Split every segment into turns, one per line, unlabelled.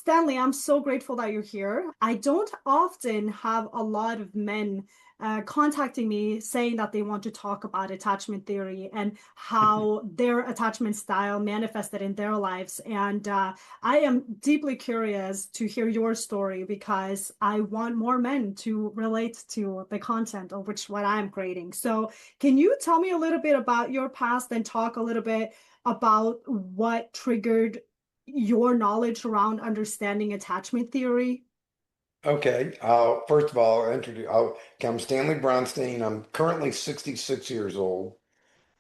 Stanley, I'm so grateful that you're here. I don't often have a lot of men contacting me saying that they want to talk about attachment theory and how their attachment style manifested in their lives. And I am deeply curious to hear your story because I want more men to relate to the content of which what I'm creating. So, can you tell me a little bit about your past and talk a little bit about what triggered your knowledge around understanding attachment theory?
Okay. First of all, I'm Stanley Bronstein. I'm currently 66 years old.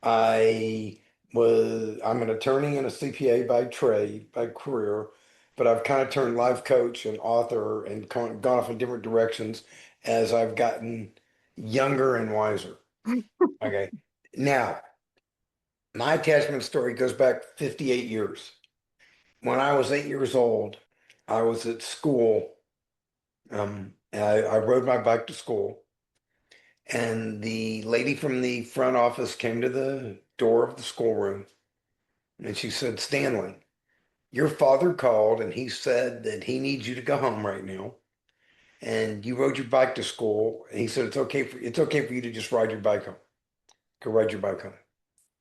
I'm an attorney and a CPA by trade, by career, but I've kind of turned life coach and author and gone off in different directions as I've gotten younger and wiser. Okay. Now, my attachment story goes back 58 years. When I was 8 years old, I was at school. And I rode my bike to school, and the lady from the front office came to the door of the schoolroom, and she said, "Stanley, your father called, and he said that he needs you to go home right now. And you rode your bike to school, and he said it's okay for you to just ride your bike home. Go ride your bike home."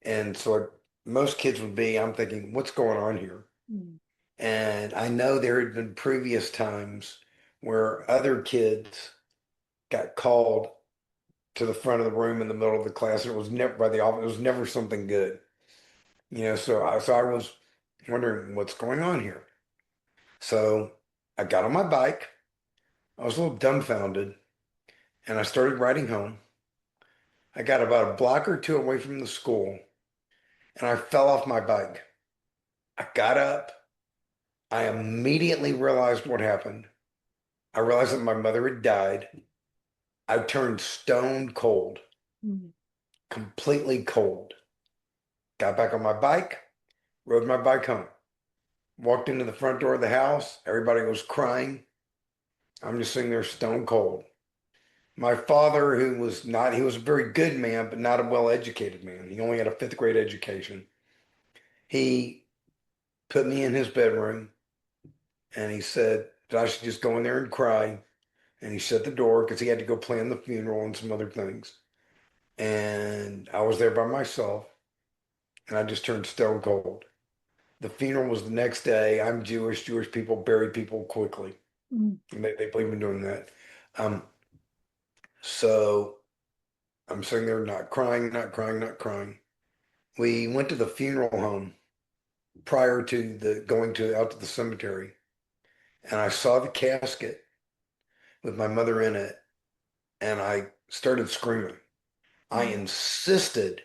And so, like most kids would be, I'm thinking, what's going on here?
Mm.
And I know there had been previous times where other kids got called to the front of the room in the middle of the class. And it was never by the office. It was never something good, So I was wondering what's going on here. So I got on my bike. I was a little dumbfounded, and I started riding home. I got about a block or two away from the school, and I fell off my bike. I got up. I immediately realized what happened. I realized that my mother had died. I turned stone cold,
Mm.
completely cold. Got back on my bike, rode my bike home. Walked into the front door of the house. Everybody was crying. I'm just sitting there stone cold. My father, he was a very good man, but not a well-educated man. He only had a fifth grade education. He put me in his bedroom and he said that I should just go in there and cry. And he shut the door because he had to go plan the funeral and some other things. And I was there by myself and I just turned stone cold. The funeral was the next day. I'm Jewish. Jewish people bury people quickly.
Mm.
And they believe in doing that. Um, so I'm sitting there not crying, not crying, not crying. We went to the funeral home prior to the going to out to the cemetery, and I saw the casket with my mother in it, and I started screaming. I
Mm.
insisted,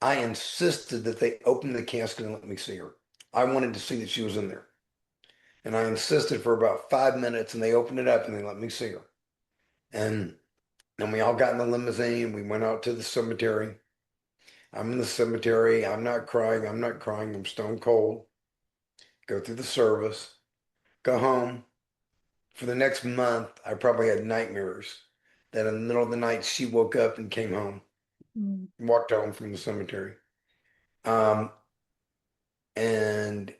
I insisted that they open the casket and let me see her. I wanted to see that she was in there. And I insisted for about 5 minutes, and they opened it up and they let me see her. And then we all got in the limousine. We went out to the cemetery. I'm in the cemetery. I'm not crying. I'm not crying. I'm stone cold. Go through the service. Go home. For the next month, I probably had nightmares that in the middle of the night she woke up and came home,
Mm.
walked home from the cemetery. Um, and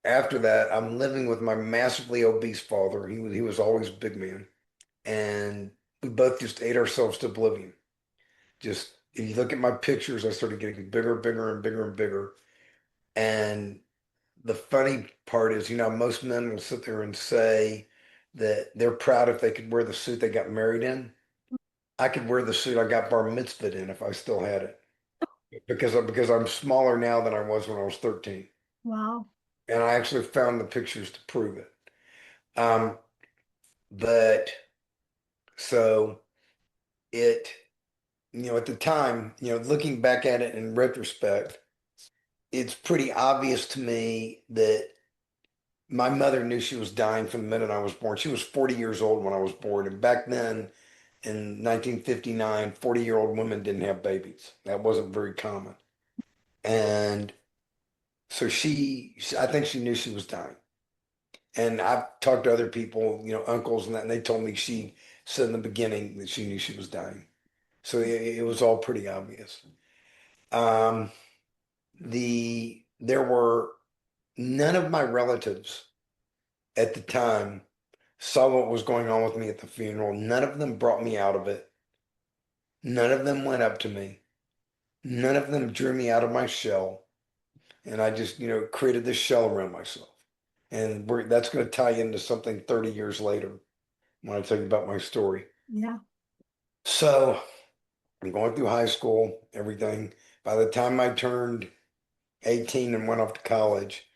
after that, I'm living with my massively obese father. He was always a big man, and we both just ate ourselves to oblivion. Just if you look at my pictures, I started getting bigger, bigger, and bigger and bigger. And the funny part is, most men will sit there and say that they're proud if they could wear the suit they got married in. I could wear the suit I got bar mitzvahed in if I still had it because I'm smaller now than I was when I was 13.
Wow.
And I actually found the pictures to prove it. Um, but so it, at the time, looking back at it in retrospect, it's pretty obvious to me that my mother knew she was dying from the minute I was born. She was 40 years old when I was born. And back then, in 1959, 40-year-old women didn't have babies. That wasn't very common. And so I think she knew she was dying. And I've talked to other people, uncles and that, and they told me she said in the beginning that she knew she was dying. So it was all pretty obvious. Um, there were none of my relatives at the time saw what was going on with me at the funeral. None of them brought me out of it. None of them went up to me. None of them drew me out of my shell. And I just, created this shell around myself. And that's going to tie into something 30 years later when I tell you about my story.
Yeah.
So I'm going through high school, everything. By the time I turned 18 and went off to college,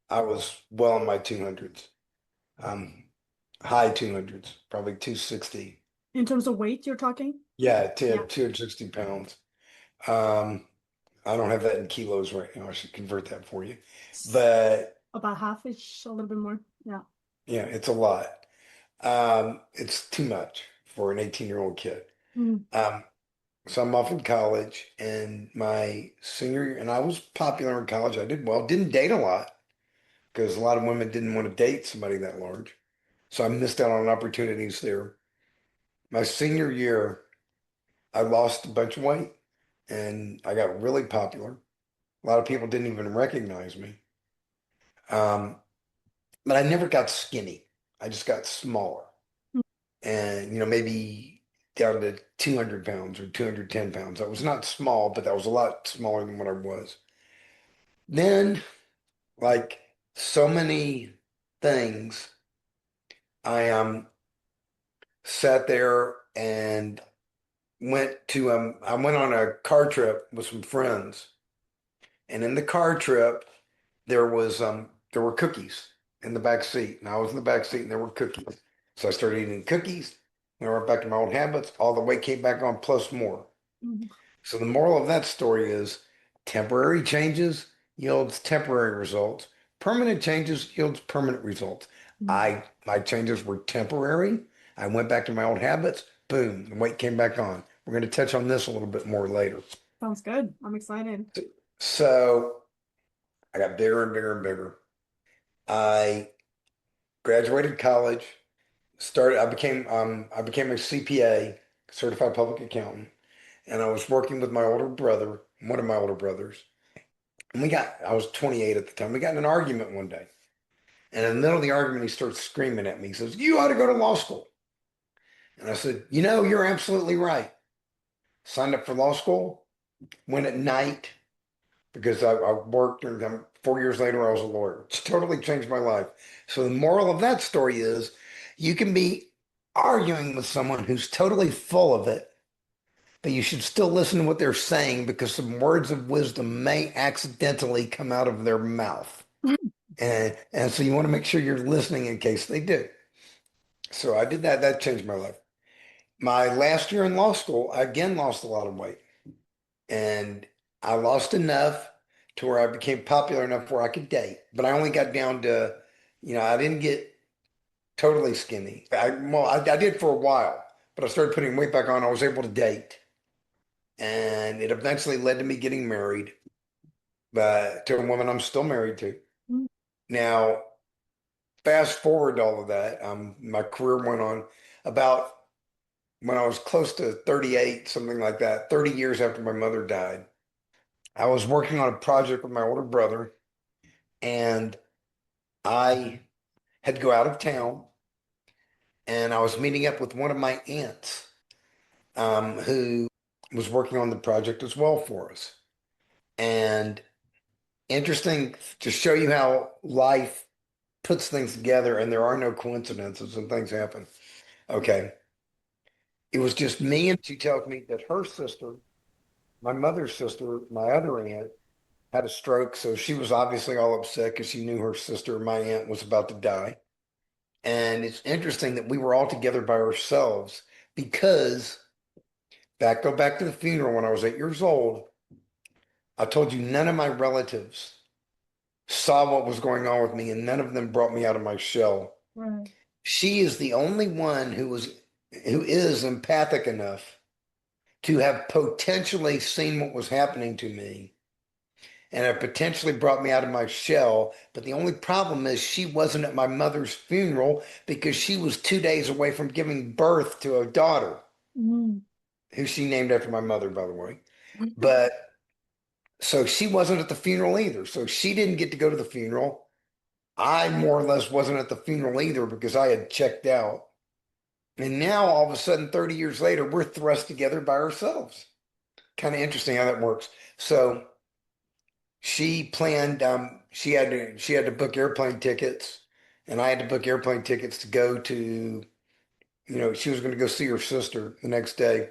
I was well in my 200s, um, high 200s, probably 260.
In terms of weight, you're talking?
Yeah,
Yeah.
260 pounds. Um, I don't have that in kilos right now. I should convert that for you.
S-
But
About half-ish, a little bit more. Yeah.
yeah, it's a lot. It's too much for an 18-year-old kid.
Mm.
Um, so I'm off in college and my senior year, and I was popular in college. I did well, didn't date a lot because a lot of women didn't want to date somebody that large. So I missed out on opportunities there. My senior year, I lost a bunch of weight and I got really popular. A lot of people didn't even recognize me. Um, but I never got skinny. I just got smaller. And, maybe down to 200 pounds or 210 pounds. I was not small, but that was a lot smaller than what I was. Then, like so many things, I sat there and I went on a car trip with some friends. And in the car trip, there were cookies in the back seat. And I was in the back seat and there were cookies. So I started eating cookies. And I went back to my old habits. All the weight came back on plus more.
Mm.
So the moral of that story is temporary changes yields temporary results. Permanent changes yields permanent results.
Mm.
My changes were temporary. I went back to my old habits. Boom, the weight came back on. We're going to touch on this a little bit more later.
Sounds good. I'm excited.
So I got bigger and bigger and bigger. I graduated college, I became a CPA, certified public accountant, and I was working with my older brother, one of my older brothers. And I was 28 at the time. We got in an argument one day. And in the middle of the argument, he starts screaming at me. He says, "You ought to go to law school." And I said, "You're absolutely right." Signed up for law school, went at night because I worked, and then 4 years later, I was a lawyer. It's totally changed my life. So the moral of that story is you can be arguing with someone who's totally full of it, but you should still listen to what they're saying because some words of wisdom may accidentally come out of their mouth. And so you want to make sure you're listening in case they do. So I did that. That changed my life. My last year in law school, I again lost a lot of weight. And I lost enough to where I became popular enough where I could date. But I only got down to, I didn't get totally skinny. I did for a while, but I started putting weight back on. I was able to date. And it eventually led to me getting married, but to a woman I'm still married to.
Mm.
Now, fast forward to all of that, my career went on about when I was close to 38, something like that, 30 years after my mother died. I was working on a project with my older brother, and I had to go out of town, and I was meeting up with one of my aunts, who was working on the project as well for us. And interesting to show you how life puts things together, and there are no coincidences, and things happen. Okay. It was just me, and she tells me that her sister, my mother's sister, my other aunt, had a stroke. So she was obviously all upset because she knew her sister, my aunt, was about to die. And it's interesting that we were all together by ourselves because go back to the funeral when I was 8 years old. I told you none of my relatives saw what was going on with me, and none of them brought me out of my shell.
Right.
She is the only one who is empathic enough to have potentially seen what was happening to me and have potentially brought me out of my shell. But the only problem is she wasn't at my mother's funeral because she was 2 days away from giving birth to a daughter
Mm.
who she named after my mother, by the way. But so she wasn't at the funeral either. So she didn't get to go to the funeral. I more or less wasn't at the funeral either because I had checked out. And now all of a sudden, 30 years later, we're thrust together by ourselves. Kind of interesting how that works. So she planned, she had to book airplane tickets, and I had to book airplane tickets to go to, she was going to go see her sister the next day.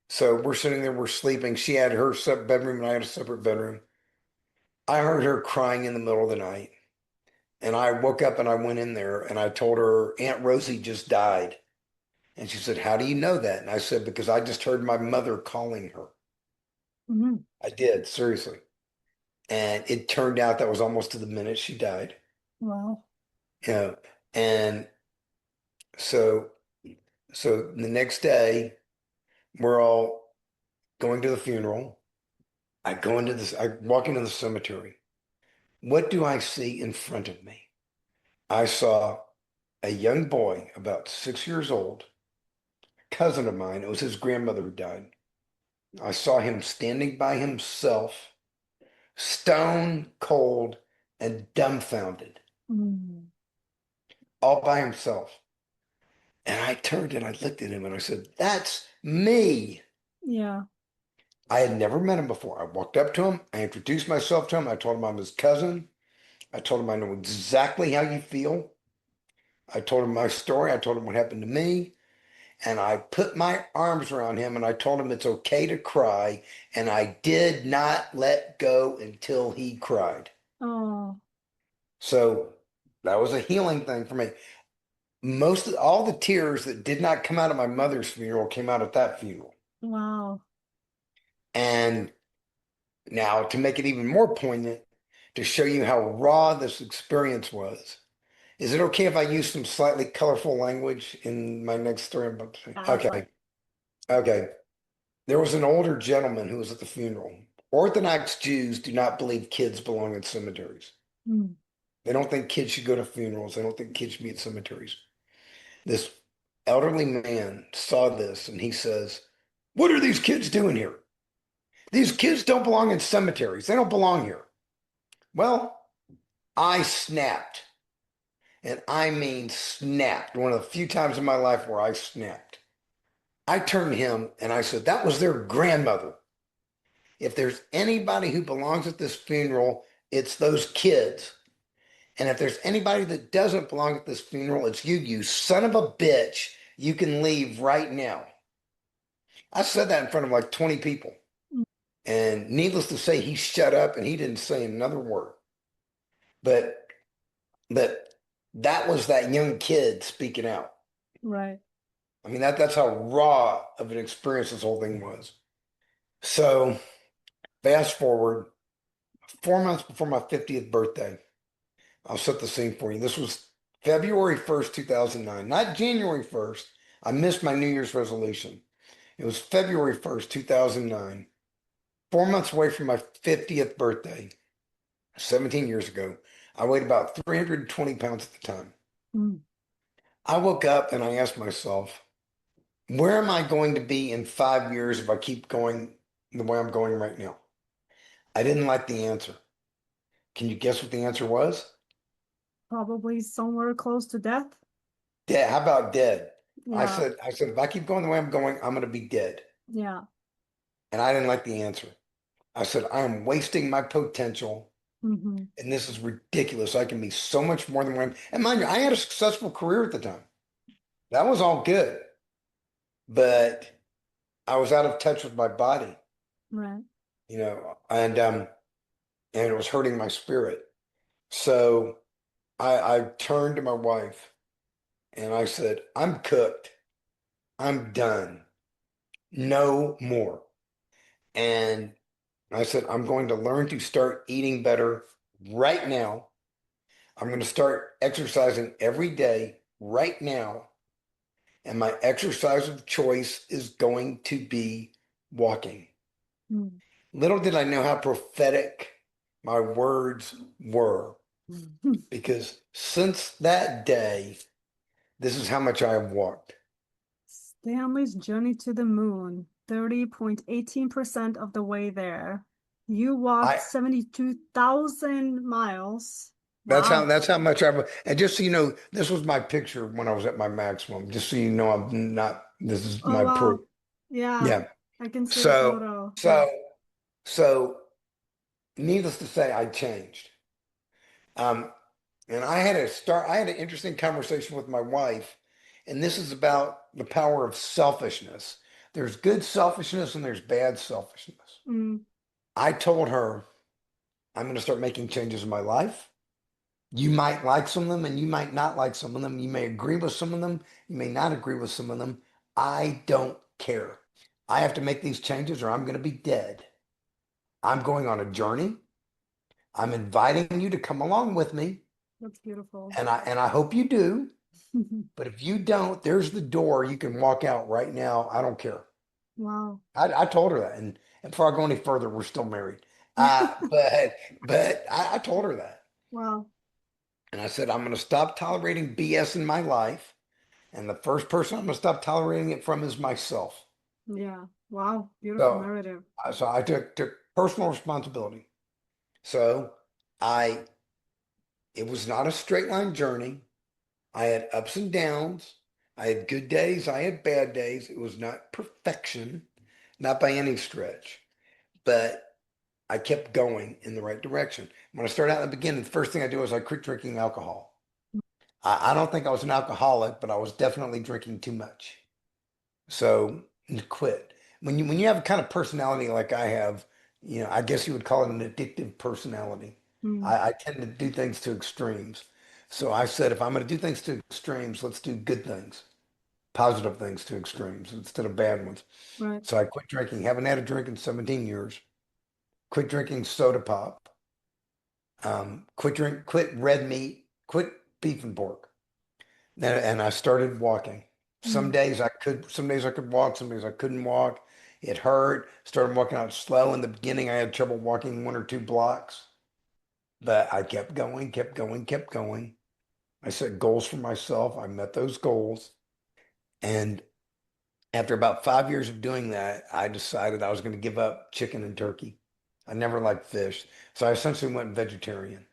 So we're sitting there, we're sleeping. She had her separate bedroom, and I had a separate bedroom. I heard her crying in the middle of the night. And I woke up and I went in there and I told her Aunt Rosie just died. And she said, "How do you know that?" And I said, "Because I just heard my mother calling her."
Mhm.
I did, seriously. And it turned out that was almost to the minute she died.
Wow.
You know, and so so the next day we're all going to the funeral. I walk into the cemetery. What do I see in front of me? I saw a young boy about 6 years old, cousin of mine. It was his grandmother who died. I saw him standing by himself, stone cold and dumbfounded,
Mm.
all by himself. And I turned and I looked at him and I said, "That's me."
Yeah.
I had never met him before. I walked up to him. I introduced myself to him. I told him I'm his cousin. I told him I know exactly how you feel. I told him my story. I told him what happened to me. And I put my arms around him and I told him it's okay to cry. And I did not let go until he cried.
Oh,
So that was a healing thing for me. Most of all the tears that did not come out of my mother's funeral came out at that funeral.
wow.
And now to make it even more poignant, to show you how raw this experience was, is it okay if I use some slightly colorful language in my next story I'm about to say?
Go for it.
Okay. Okay. There was an older gentleman who was at the funeral. Orthodox Jews do not believe kids belong in cemeteries.
Mm.
They don't think kids should go to funerals. They don't think kids should be at cemeteries. This elderly man saw this and he says, "What are these kids doing here? These kids don't belong in cemeteries. They don't belong here." Well, I snapped, and I mean snapped. One of the few times in my life where I snapped. I turned to him and I said, "That was their grandmother. If there's anybody who belongs at this funeral, it's those kids. And if there's anybody that doesn't belong at this funeral, it's you, you son of a bitch. You can leave right now." I said that in front of like 20 people. And needless to say, he shut up and he didn't say another word. But but that was that young kid speaking out.
Right.
I mean, that's how raw of an experience this whole thing was. So fast forward 4 months before my 50th birthday. I'll set the scene for you. This was February 1st, 2009, not January 1st. I missed my New Year's resolution. It was February 1st, 2009, 4 months away from my 50th birthday, 17 years ago. I weighed about 320 pounds at the time.
Mm.
I woke up and I asked myself, where am I going to be in 5 years if I keep going the way I'm going right now? I didn't like the answer. Can you guess what the answer was?
Probably somewhere close to death.
Dead. How about dead?
Yeah.
I said, if I keep going the way I'm going, I'm going to be dead.
Yeah.
And I didn't like the answer. I said, I am wasting my potential,
Hmm.
and this is ridiculous. I can be so much more than what I'm. And mind you, I had a successful career at the time. That was all good, but I was out of touch with my body,
Right.
and it was hurting my spirit. So I turned to my wife and I said, "I'm cooked. I'm done. No more." And I said, "I'm going to learn to start eating better right now. I'm going to start exercising every day right now. And my exercise of choice is going to be walking."
Mm.
Little did I know how prophetic my words were, because since that day, this is how much I have walked.
Stanley's journey to the moon, 30.18% of the way there. You walked
I
72,000 miles. Wow.
That's how much I've, and just so you know, this was my picture when I was at my maximum. Just so you know, I'm not, this is
Oh,
my proof.
wow. Yeah,
Yeah.
I can see the
So,
photo. Yeah.
so, so needless to say, I changed. Um, and I had an interesting conversation with my wife, and this is about the power of selfishness. There's good selfishness and there's bad selfishness.
Mm,
I told her, I'm going to start making changes in my life. You might like some of them and you might not like some of them. You may agree with some of them. You may not agree with some of them. I don't care. I have to make these changes or I'm going to be dead. I'm going on a journey. I'm inviting you to come along with me.
that's beautiful.
And I hope you do. But if you don't, there's the door. You can walk out right now. I don't care.
Wow.
I told her that. And before I go any further, we're still married. I told her that.
Wow.
And I said, I'm going to stop tolerating BS in my life. And the first person I'm going to stop tolerating it from is myself.
Yeah. Wow. Beautiful
So,
narrative.
so I took personal responsibility. So I, it was not a straight line journey. I had ups and downs. I had good days. I had bad days. It was not perfection, not by any stretch, but I kept going in the right direction. When I started out in the beginning, the first thing I did was I quit drinking alcohol. I don't think I was an alcoholic, but I was definitely drinking too much. So quit. When you have a kind of personality like I have, you know, I guess you would call it an addictive personality.
Mm,
I tend to do things to extremes. So I said, if I'm going to do things to extremes, let's do good things, positive things to extremes instead of bad ones.
right.
So I quit drinking. Haven't had a drink in 17 years. Quit drinking soda pop. Quit red meat. Quit beef and pork. And I started walking.
Mm,
Some days I could walk, some days I couldn't walk. It hurt. Started walking out slow. In the beginning, I had trouble walking 1 or 2 blocks, but I kept going, kept going, kept going. I set goals for myself. I met those goals. And after about 5 years of doing that, I decided I was going to give up chicken and turkey. I never liked fish. So I essentially went vegetarian,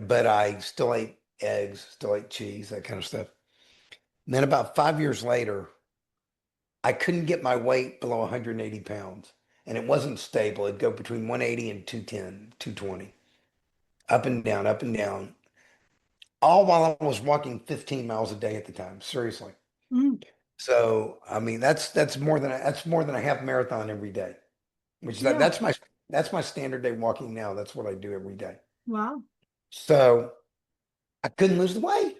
but I still ate eggs, still ate cheese, that kind of stuff. And then about 5 years later, I couldn't get my weight below 180 pounds. And it wasn't stable. It'd go between 180 and 210, 220, up and down, all while I was walking 15 miles a day at the time. Seriously.
mm,
So, I mean, that's more than a half marathon every day, which
yeah.
that's my standard day walking now. That's what I do every day.
Wow.
So I couldn't lose the weight.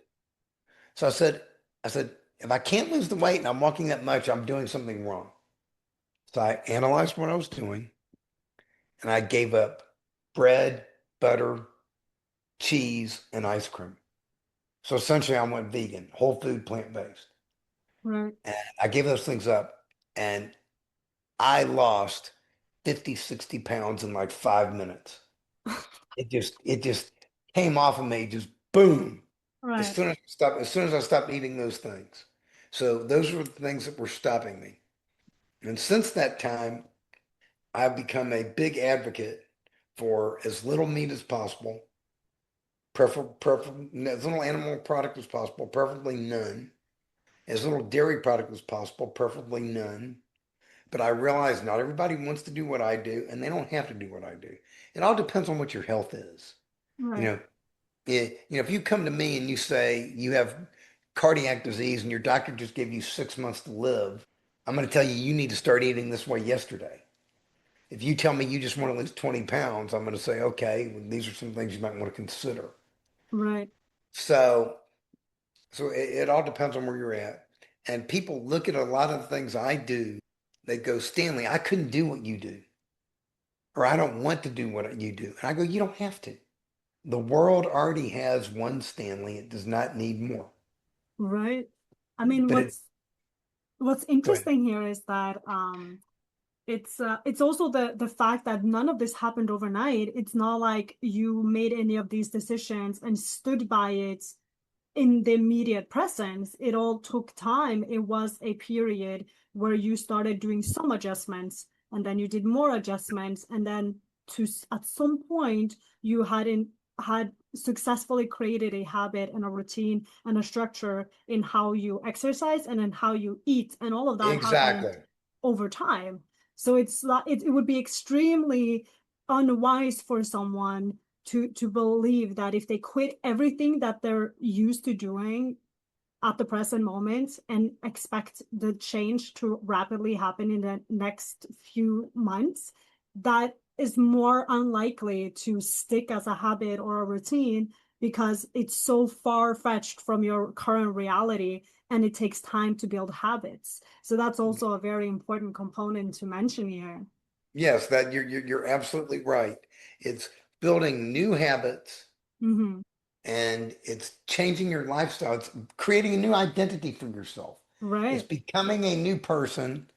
So I said, if I can't lose the weight and I'm walking that much, I'm doing something wrong. So I analyzed what I was doing and I gave up bread, butter, cheese, and ice cream. So essentially I went vegan, whole food, plant-based.
Right.
And I gave those things up and I lost 50, 60 pounds in like 5 minutes. It just came off of me, just boom.
Right.
As soon as I stopped eating those things. So those were the things that were stopping me. And since that time, I've become a big advocate for as little meat as possible, prefer as little animal product as possible, preferably none, as little dairy product as possible, preferably none. But I realize not everybody wants to do what I do, and they don't have to do what I do. It all depends on what your health is. You
Right.
know, if you come to me and you say you have cardiac disease and your doctor just gave you 6 months to live, I'm going to tell you you need to start eating this way yesterday. If you tell me you just want to lose 20 pounds, I'm going to say, okay, well, these are some things you might want to consider.
Right.
So, it all depends on where you're at. And people look at a lot of the things I do, they go, Stanley, I couldn't do what you do, or I don't want to do what you do. And I go, you don't have to. The world already has one Stanley. It does not need more.
Right. I mean,
But it,
what's
go ahead.
interesting here is that it's also the fact that none of this happened overnight. It's not like you made any of these decisions and stood by it in the immediate presence. It all took time. It was a period where you started doing some adjustments and then you did more adjustments and then to at some point you hadn't had successfully created a habit and a routine and a structure in how you exercise and in how you eat, and all of that happened
Exactly.
over time. So it's like it would be extremely unwise for someone to believe that if they quit everything that they're used to doing at the present moment and expect the change to rapidly happen in the next few months, that is more unlikely to stick as a habit or a routine because it's so far fetched from your current reality and it takes time to build habits. So that's also a very important component to mention here.
Yes, that you're absolutely right. It's building new habits
Mm-hmm.
and it's changing your lifestyle. It's creating a new identity for yourself. It's
Right.
becoming a new person,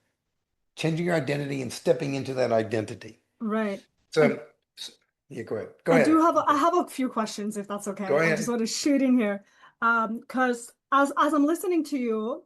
changing your identity and stepping into that identity.
Right. I
So, yeah, go ahead. Go
I
ahead.
do have I have a few questions if that's
Go
okay. I just
ahead.
want to shoot in here. Because as I'm listening to you,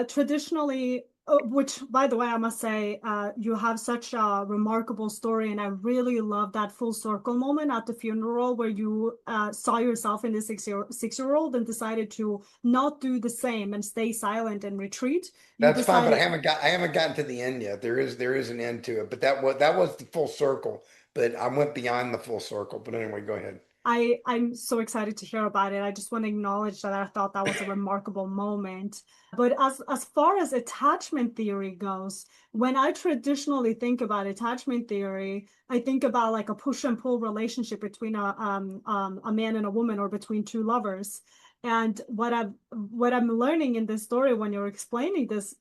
traditionally, which by the way, I must say, you have such a remarkable story, and I really love that full circle moment at the funeral where you saw yourself in the 6-year old and decided to not do the same and stay silent and retreat. You
That's fine, but
decided
I haven't gotten to the end yet. There is an end to it, but that was the full circle. But I went beyond the full circle. But anyway, go ahead.
I'm so excited to hear about it. I just want to acknowledge that I thought that was a remarkable moment. But as far as attachment theory goes, when I traditionally think about attachment theory, I think about like a push and pull relationship between a man and a woman or between two lovers. And what I'm learning in this story when you're explaining this,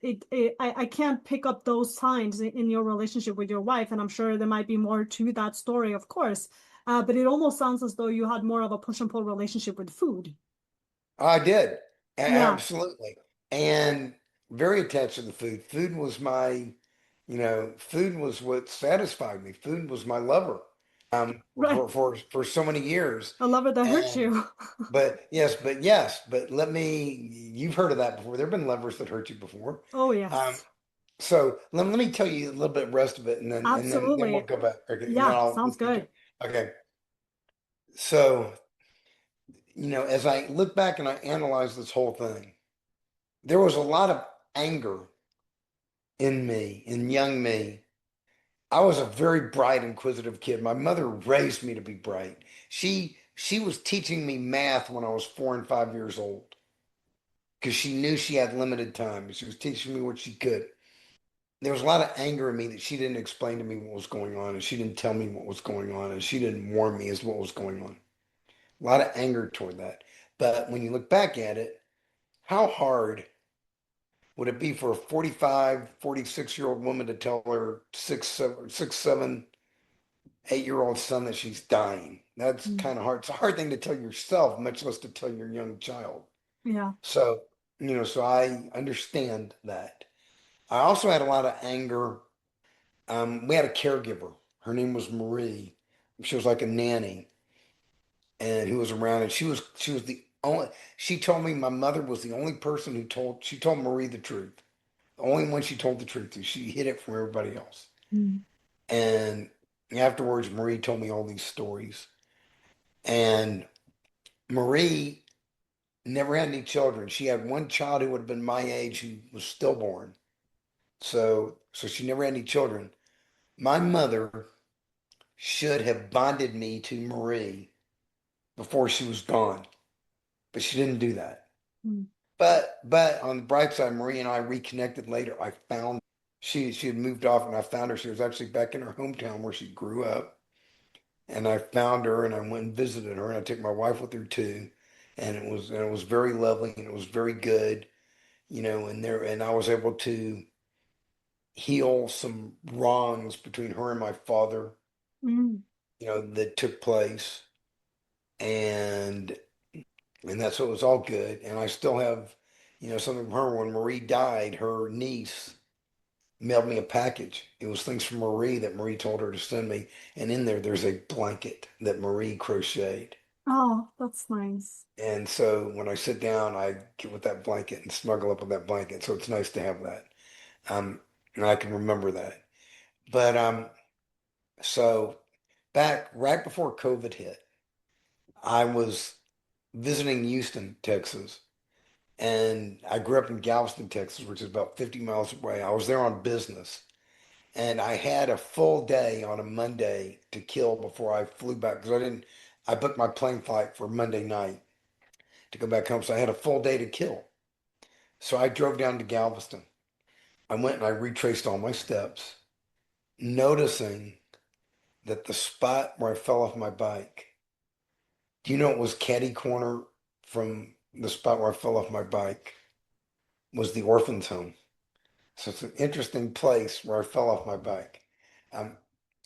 I can't pick up those signs in your relationship with your wife, and I'm sure there might be more to that story, of course. But it almost sounds as though you had more of a push and pull relationship with food.
I did.
Yeah.
Absolutely. And very attached to the food. Food was what satisfied me. Food was my lover.
Right.
For so many years.
A lover that hurt
And
you.
but you've heard of that before. There have been lovers that hurt you before.
Oh,
Um,
yes.
so let me tell you a little bit rest of it and then we'll
Absolutely.
go back. Okay, and then
Yeah,
I'll
sounds good.
okay. So, as I look back and I analyze this whole thing, there was a lot of anger in me, in young me. I was a very bright, inquisitive kid. My mother raised me to be bright. She was teaching me math when I was 4 and 5 years old because she knew she had limited time. She was teaching me what she could. There was a lot of anger in me that she didn't explain to me what was going on, and she didn't tell me what was going on, and she didn't warn me as what was going on. A lot of anger toward that. But when you look back at it, how hard would it be for a 45, 46-year-old woman to tell her 8-year-old son that she's dying? That's
Mm.
kind of hard. It's a hard thing to tell yourself, much less to tell your young child.
Yeah.
So, so I understand that. I also had a lot of anger. We had a caregiver. Her name was Marie. She was like a nanny, and who was around, and she was the only. She told me my mother was the only person she told Marie the truth. The only one she told the truth to. She hid it from everybody else.
Mm.
And afterwards, Marie told me all these stories. And Marie never had any children. She had one child who would have been my age who was stillborn. So she never had any children. My mother should have bonded me to Marie before she was gone, but she didn't do that.
Mm.
But on the bright side, Marie and I reconnected later. I found she had moved off, and I found her. She was actually back in her hometown where she grew up, and I found her, and I went and visited her, and I took my wife with her too, and it was very lovely, and it was very good, and I was able to heal some wrongs between her and my father,
Mm.
that took place, and that's what was all good. And I still have, something from her. When Marie died, her niece mailed me a package. It was things from Marie that Marie told her to send me. And in there's a blanket that Marie crocheted.
Oh, that's nice.
And so when I sit down, I get with that blanket and snuggle up with that blanket. So it's nice to have that. And I can remember that. But so back right before COVID hit, I was visiting Houston, Texas, and I grew up in Galveston, Texas, which is about 50 miles away. I was there on business, and I had a full day on a Monday to kill before I flew back because I booked my plane flight for Monday night to go back home, so I had a full day to kill. So I drove down to Galveston. I went and I retraced all my steps, noticing that the spot where I fell off my bike, do you know it was catty corner from the spot where I fell off my bike was the orphan's home. So it's an interesting place where I fell off my bike. Um,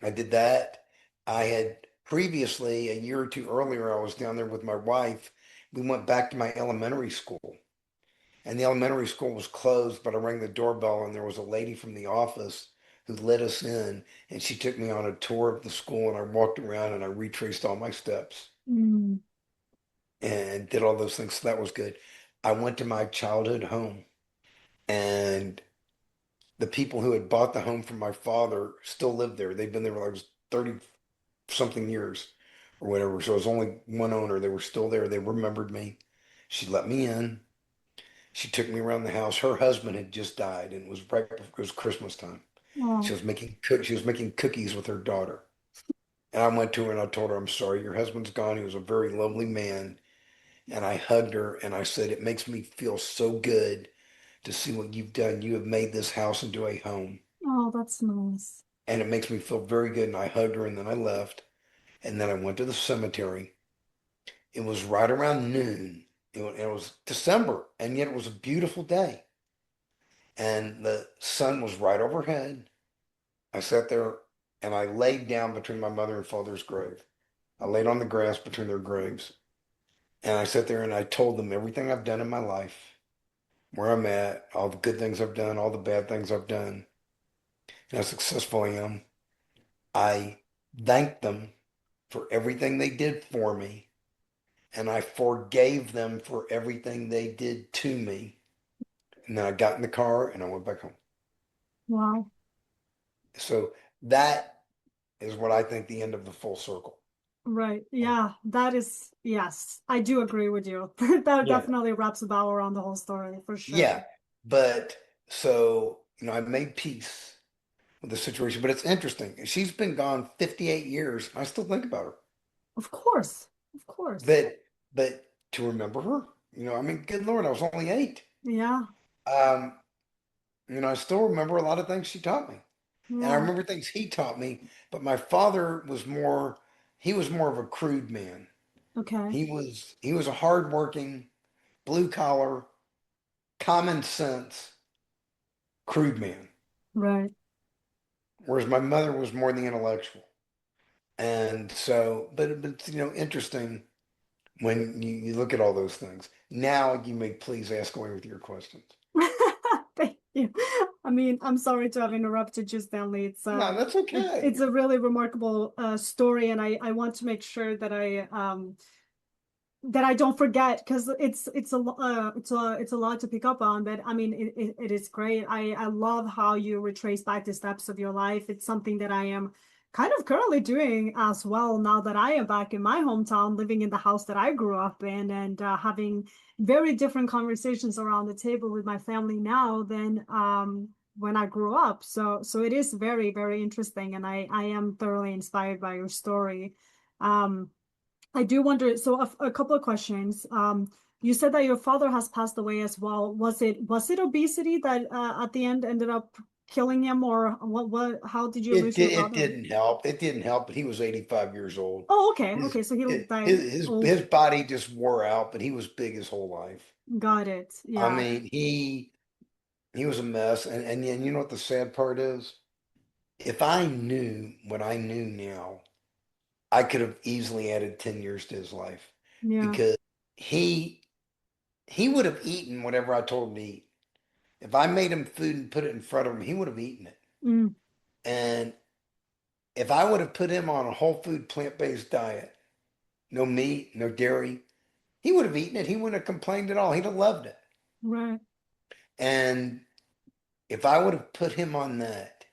I did that. I had previously, a year or two earlier, I was down there with my wife. We went back to my elementary school, and the elementary school was closed, but I rang the doorbell, and there was a lady from the office who let us in, and she took me on a tour of the school, and I walked around and I retraced all my steps
Mm.
and did all those things. So that was good. I went to my childhood home, and the people who had bought the home from my father still live there. They've been there like 30 something years or whatever. So it was only one owner. They were still there. They remembered me. She let me in. She took me around the house. Her husband had just died, and it was right before it was Christmas time.
Oh,
She was making cookies with her daughter. And I went to her and I told her, I'm sorry, your husband's gone. He was a very lovely man. And I hugged her and I said, it makes me feel so good to see what you've done. You have made this house into a home.
oh, that's nice.
And it makes me feel very good. And I hugged her and then I left. And then I went to the cemetery. It was right around noon. It was December, and yet it was a beautiful day. And the sun was right overhead. I sat there and I laid down between my mother and father's grave. I laid on the grass between their graves. And I sat there and I told them everything I've done in my life, where I'm at, all the good things I've done, all the bad things I've done, and how successful I am. I thanked them for everything they did for me, and I forgave them for everything they did to me. And then I got in the car and I went back home.
Wow.
So that is what I think the end of the full circle.
Right. Yeah, that is, yes, I do agree with you. That
Yeah.
definitely wraps a bow around the whole story for
Yeah.
sure.
But so, I made peace with the situation. But it's interesting. She's been gone 58 years. I still think about her.
Of course. Of course.
But to remember her, I mean, good Lord, I was only 8.
Yeah.
Um, I still remember a lot of things she taught me. And I
Yeah.
remember things he taught me, but my father he was more of a crude man.
Okay.
He was a hardworking, blue collar, common sense, crude man.
Right.
Whereas my mother was more the intellectual. And so, but it's, interesting when you look at all those things. Now you may please ask away with your questions.
Thank you. I mean, I'm sorry to have interrupted you, Stanley.
No, that's
It's
okay.
a really remarkable story, and I want to make sure that I don't forget because it's a lot to pick up on. But I mean, it is great. I love how you retrace back the steps of your life. It's something that I am kind of currently doing as well now that I am back in my hometown, living in the house that I grew up in, and having very different conversations around the table with my family now than when I grew up. So it is very, very interesting, and I am thoroughly inspired by your story. Um, I do wonder, so a couple of questions. You said that your father has passed away as well. Was it obesity that at the end ended up killing him, or how did you lose your
It
father?
didn't help. It didn't help, but he was 85 years old.
Oh, okay.
His
Okay, so he
his
died
his
old.
his body just wore out, but he was big his whole life.
Got it.
I
Yeah.
mean, he was a mess. And you know what the sad part is? If I knew what I knew now, I could have easily added 10 years to his life
Yeah.
because he he would have eaten whatever I told him to eat. If I made him food and put it in front of him, he would have eaten it.
Mm,
And if I would have put him on a whole food plant-based diet, no meat, no dairy, he would have eaten it. He wouldn't have complained at all. He'd have loved it.
right.
And if I would have put him on that,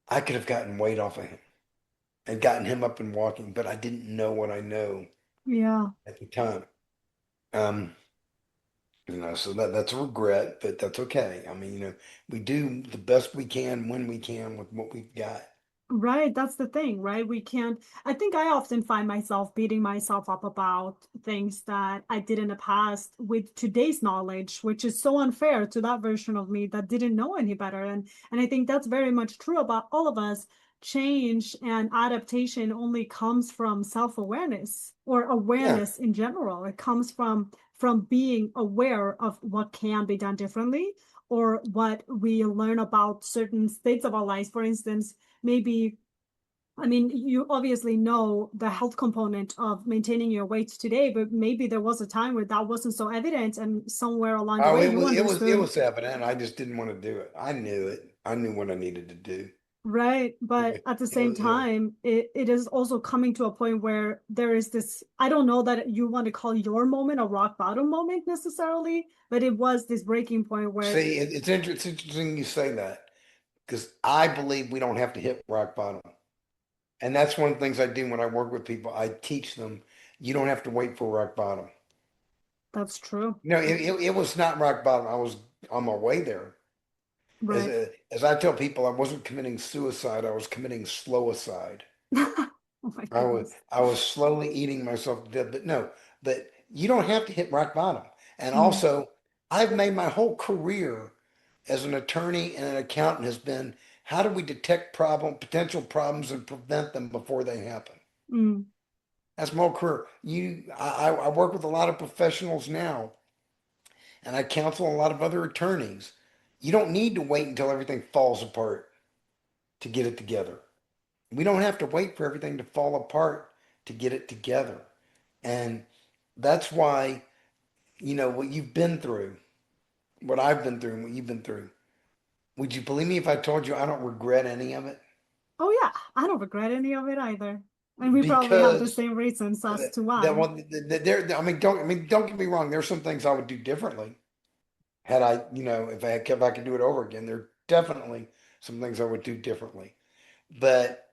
I could have gotten weight off of him and gotten him up and walking, but I didn't know what I know.
Yeah.
at the time. Um, so that's a regret, but that's okay. I mean, we do the best we can when we can with what we've got.
Right, that's the thing, right? We can't. I think I often find myself beating myself up about things that I did in the past with today's knowledge, which is so unfair to that version of me that didn't know any better. And I think that's very much true about all of us. Change and adaptation only comes from self-awareness or
Yeah.
awareness in general. It comes from being aware of what can be done differently or what we learn about certain states of our lives. For instance, maybe, I mean, you obviously know the health component of maintaining your weight today, but maybe there was a time where that wasn't so evident, and somewhere along the
Oh,
way
it
you
was it was it
understood,
was evident. I just didn't want to do it. I knew it. I knew what I needed to do.
right? But
It,
at the
it,
same
it,
time, it is also coming to a point where there is this, I don't know that you want to call your moment a rock bottom moment necessarily, but it was this breaking point where,
See, it's interesting you say that because I believe we don't have to hit rock bottom. And that's one of the things I do when I work with people. I teach them you don't have to wait for rock bottom.
that's true.
It was not rock bottom. I was on my way there.
Right.
As I tell people, I wasn't committing suicide. I was committing slow-acide.
Oh my goodness.
I was slowly eating myself to death. But no, but you don't have to hit rock bottom. And
Mm,
also, I've made my whole career as an attorney and an accountant has been how do we detect potential problems and prevent them before they happen?
mm,
That's my whole career. I work with a lot of professionals now, and I counsel a lot of other attorneys. You don't need to wait until everything falls apart to get it together. We don't have to wait for everything to fall apart to get it together. And that's why, what you've been through, what I've been through, and what you've been through. Would you believe me if I told you I don't regret any of it?
oh yeah, I don't regret any of it either. And we probably have the
Because
same reasons as to
that
why.
one, I mean, don't get me wrong. There's some things I would do differently had I, if I could do it over again. There are definitely some things I would do differently, but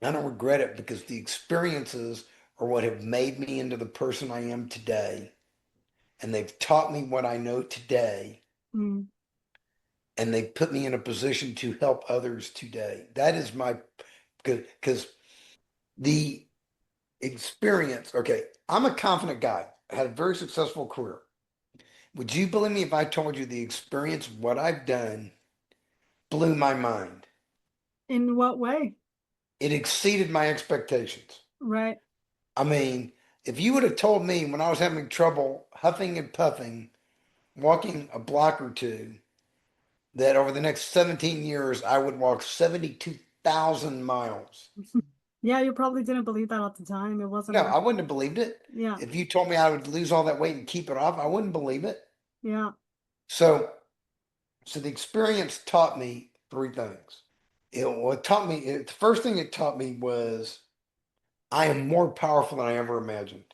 I don't regret it because the experiences are what have made me into the person I am today, and they've taught me what I know today,
Mm.
and they've put me in a position to help others today. That is my because the experience. Okay, I'm a confident guy. I had a very successful career. Would you believe me if I told you the experience of what I've done blew my mind?
In what way?
It exceeded my expectations.
Right.
I mean, if you would have told me when I was having trouble huffing and puffing, walking a block or two, that over the next 17 years I would walk 72,000 miles.
Yeah, you probably didn't believe that at the time. It wasn't
No,
a,
I wouldn't have believed it.
yeah,
If you told me I would lose all that weight and keep it off, I wouldn't believe it.
yeah.
So, so the experience taught me three things. The first thing it taught me was I am more powerful than I ever imagined.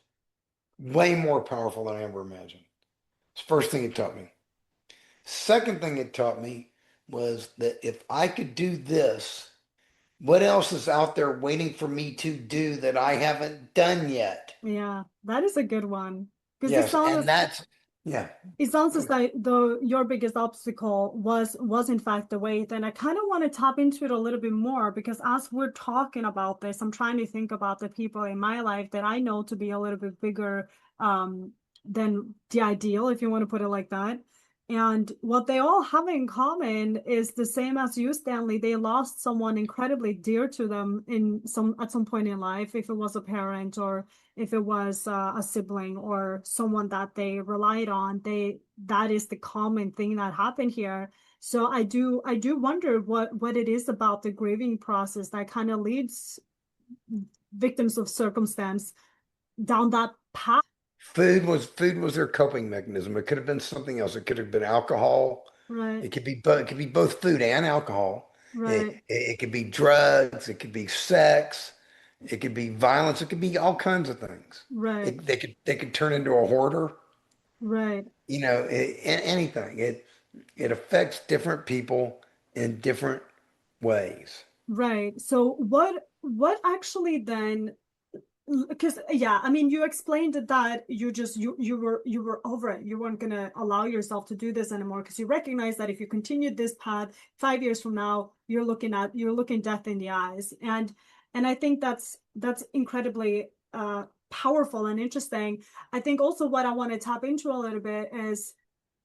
Way more powerful than I ever imagined. It's the first thing it taught me. Second thing it taught me was that if I could do this, what else is out there waiting for me to do that I haven't done yet?
Yeah, that is a good one. Because
Yes, and yeah.
it sounds as like the your biggest obstacle was in fact the weight. And I kind of want to tap into it a little bit more because as we're talking about this, I'm trying to think about the people in my life that I know to be a little bit bigger than the ideal, if you want to put it like that. And what they all have in common is the same as you, Stanley. They lost someone incredibly dear to them in some at some point in life, if it was a parent or if it was a sibling or someone that they relied on. That is the common thing that happened here. So I do wonder what it is about the grieving process that kind of leads victims of circumstance down that path.
Food was their coping mechanism. It could have been something else. It could have been alcohol.
Right,
It could be both food and alcohol.
right,
It could be drugs. It could be sex. It could be violence. It could be all kinds of things.
right,
They could turn into a hoarder.
right,
Anything. It affects different people in different ways.
right. So what actually then Because yeah, I mean, you explained that you were over it. You weren't gonna allow yourself to do this anymore because you recognize that if you continued this path 5 years from now, you're looking death in the eyes. And I think that's incredibly powerful and interesting. I think also what I want to tap into a little bit is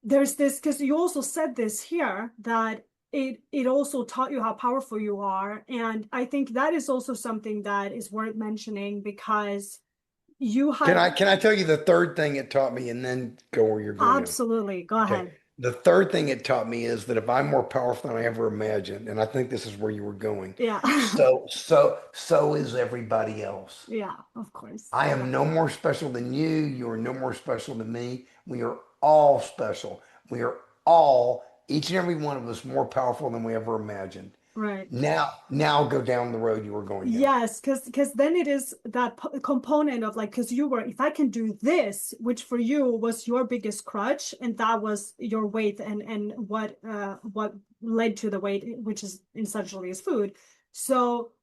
there's this, because you also said this here, that it also taught you how powerful you are. And I think that is also something that is worth mentioning because you
Can
had
I tell you the third thing it taught me and then go where you're going now?
absolutely, go
Okay.
ahead.
The third thing it taught me is that if I'm more powerful than I ever imagined, and I think this is where you were going,
Yeah.
so is everybody else.
Yeah, of course.
I
Yeah.
am no more special than you. You are no more special than me. We are all special. We are all, each and every one of us, more powerful than we ever imagined.
Right.
Now go down the road you were going down.
Yes, because then it is that component of like, because you were, if I can do this, which for you was your biggest crutch, and that was your weight and what led to the weight, which is essentially is food. So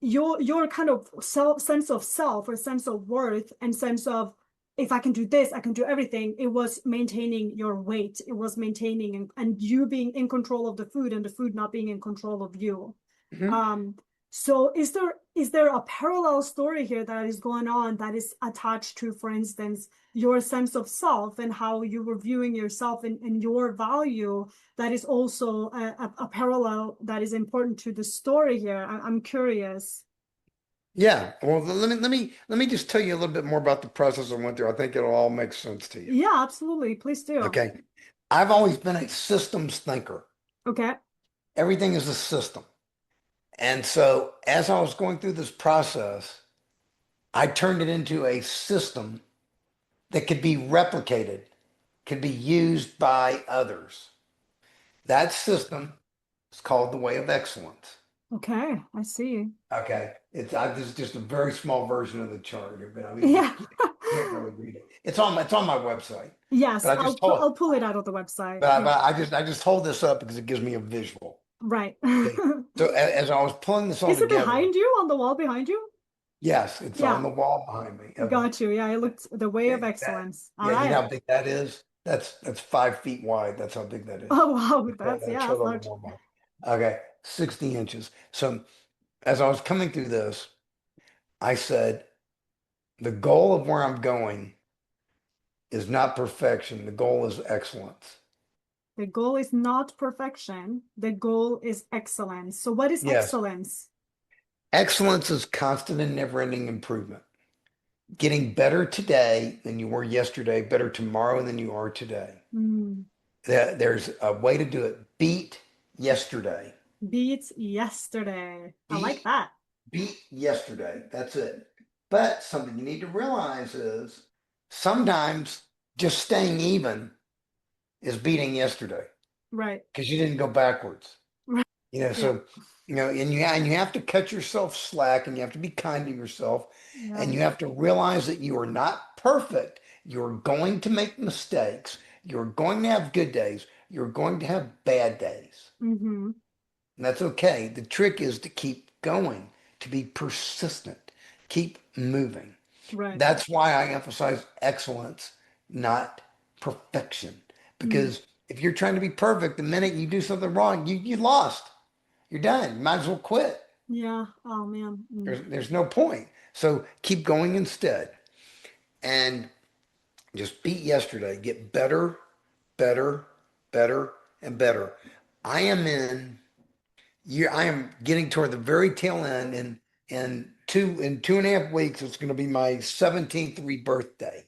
your kind of sense of self or sense of worth and sense of, if I can do this, I can do everything. It was maintaining your weight. It was maintaining and you being in control of the food and the food not being in control of you.
Mhm.
Um, so is there a parallel story here that is going on that is attached to, for instance, your sense of self and how you were viewing yourself and your value, that is also a parallel that is important to the story here? I'm curious.
Yeah. Well, let me just tell you a little bit more about the process I went through. I think it'll all make sense to you.
Yeah, absolutely. Please do.
Okay. I've always been a systems thinker.
Okay.
Everything is a system. And so as I was going through this process, I turned it into a system that could be replicated, could be used by others. That system is called the way of excellence.
Okay. I see.
Okay. This is just a very small version of the chart, but I mean,
Yeah.
can't really read it. It's on my website.
Yes,
But I just hold,
I'll pull it out of the website.
but I,
Yeah.
but I just hold this up because it gives me a visual.
Right.
Okay. So as I was pulling this all
Is it
together,
behind you, on the wall behind you?
yes, it's on
Yeah.
the wall behind me.
Got you. Yeah, it looked the way of
Okay,
excellence. All
yeah, you know
right.
how big that is? That's 5 feet wide. That's how big that is.
Oh wow, that's
That
yeah,
chart
that's
on the
large.
wall behind. Okay, 60 inches. So as I was coming through this, I said, the goal of where I'm going is not perfection. The goal is excellence.
The goal is not perfection. The goal is excellence. So what is
Yes,
excellence?
excellence is constant and never-ending improvement. Getting better today than you were yesterday, better tomorrow than you are today.
Hmm.
There's a way to do it. Beat yesterday.
Beat yesterday. I like
Beat
that.
beat yesterday. That's it. But something you need to realize is sometimes just staying even is beating yesterday
Right.
because you didn't go backwards.
Right. Yeah.
So and you have to cut yourself slack and you have to be kind to yourself
Yeah.
and you have to realize that you are not perfect. You're going to make mistakes. You're going to have good days. You're going to have bad days.
Mm-hmm.
And that's okay. The trick is to keep going, to be persistent, keep moving.
Right.
That's why I emphasize excellence, not perfection.
Mm.
Because if you're trying to be perfect, the minute you do something wrong, you lost. You're done. You might as well quit.
Yeah. Oh man. Mm.
There's no point. So keep going instead. And just beat yesterday. Get better, better, better, and better. I am in I am getting toward the very tail end, and in 2.5 weeks, it's going to be my 17th rebirthday.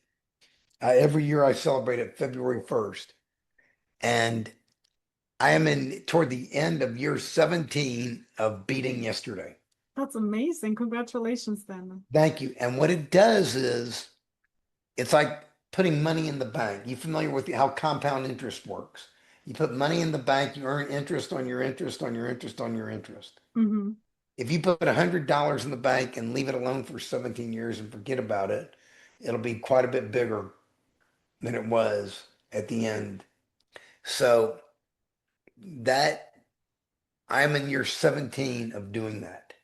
Every year I celebrate it February 1st, and I am in toward the end of year 17 of beating yesterday.
That's amazing. Congratulations then.
Thank you. And what it does is it's like putting money in the bank. You familiar with how compound interest works? You put money in the bank, you earn interest on your interest on your interest on your interest.
Mm-hmm.
If you put $100 in the bank and leave it alone for 17 years and forget about it, it'll be quite a bit bigger than it was at the end. So that I'm in year 17 of doing that,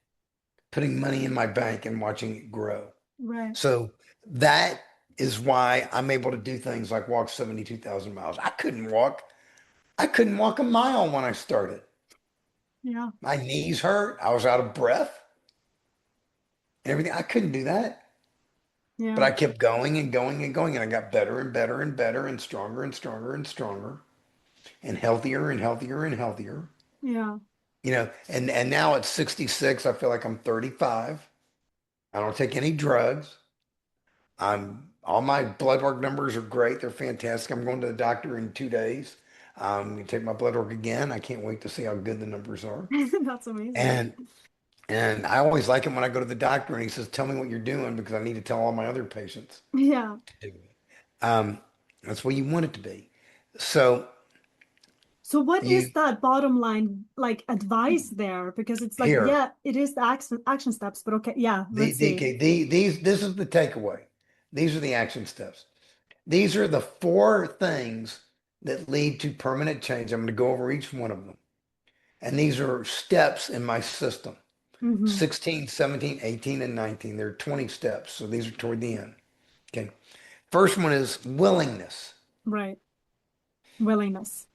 putting money in my bank and watching it grow.
Right.
So that is why I'm able to do things like walk 72,000 miles. I couldn't walk a mile when I started.
Yeah.
My knees hurt. I was out of breath and everything. I couldn't do that. But
Yeah.
I kept going and going and going, and I got better and better and better and stronger and stronger and stronger and healthier and healthier and healthier.
Yeah.
And now at 66, I feel like I'm 35. I don't take any drugs. I'm all my blood work numbers are great. They're fantastic. I'm going to the doctor in 2 days. You take my blood work again. I can't wait to see how good the numbers are.
That's amazing.
And and I always like it when I go to the doctor and he says, "Tell me what you're doing," because I need to tell all my other patients
Yeah.
to do it. Um, that's what you want it to be. So
So what is
you
that bottom line like advice there? Because it's like,
here
yeah, it is the action steps, but okay, yeah, let's see.
okay, these this is the takeaway. These are the action steps. These are the four things that lead to permanent change. I'm going to go over each one of them. And these are steps in my system.
Hmm.
16, 17, 18, and 19. There are 20 steps. So these are toward the end. Okay. First one is willingness.
Right. Willingness.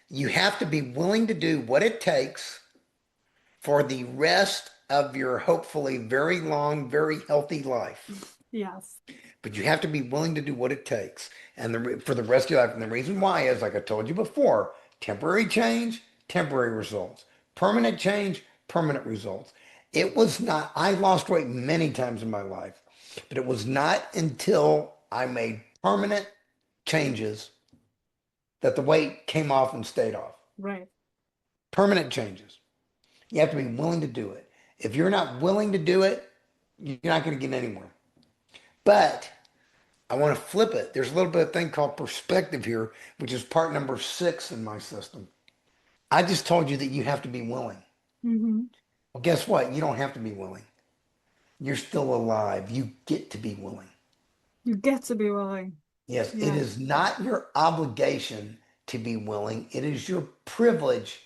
You have to be willing to do what it takes for the rest of your hopefully very long, very healthy life.
Yes.
But you have to be willing to do what it takes for the rest of your life. And the reason why is, like I told you before, temporary change, temporary results. Permanent change, permanent results. It was not, I lost weight many times in my life, but it was not until I made permanent changes that the weight came off and stayed off.
Right.
Permanent changes. You have to be willing to do it. If you're not willing to do it, you're not going to get anywhere. But I want to flip it. There's a little bit of thing called perspective here, which is part number 6 in my system. I just told you that you have to be willing.
Hmm.
Well, guess what? You don't have to be willing. You're still alive. You get to be willing.
You get to be willing.
Yes, it
Yeah.
is not your obligation to be willing. It is your privilege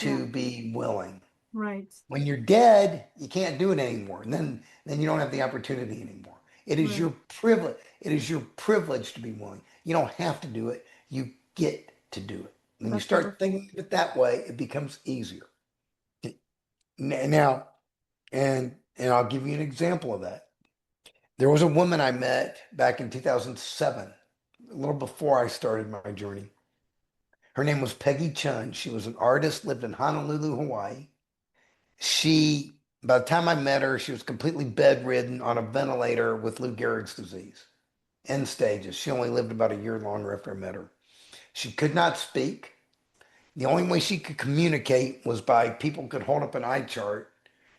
Yeah.
to be willing.
Right.
When you're dead, you can't do it anymore. And then you don't have the opportunity anymore. It is
Right.
your privilege. It is your privilege to be willing. You don't have to do it. You get to do it. When you
That's
start
beautiful.
thinking of it that way, it becomes easier. Now, and I'll give you an example of that. There was a woman I met back in 2007, a little before I started my journey. Her name was Peggy Chun. She was an artist, lived in Honolulu, Hawaii. By the time I met her, she was completely bedridden on a ventilator with Lou Gehrig's disease, end stages. She only lived about a year longer after I met her. She could not speak. The only way she could communicate was by people could hold up an eye chart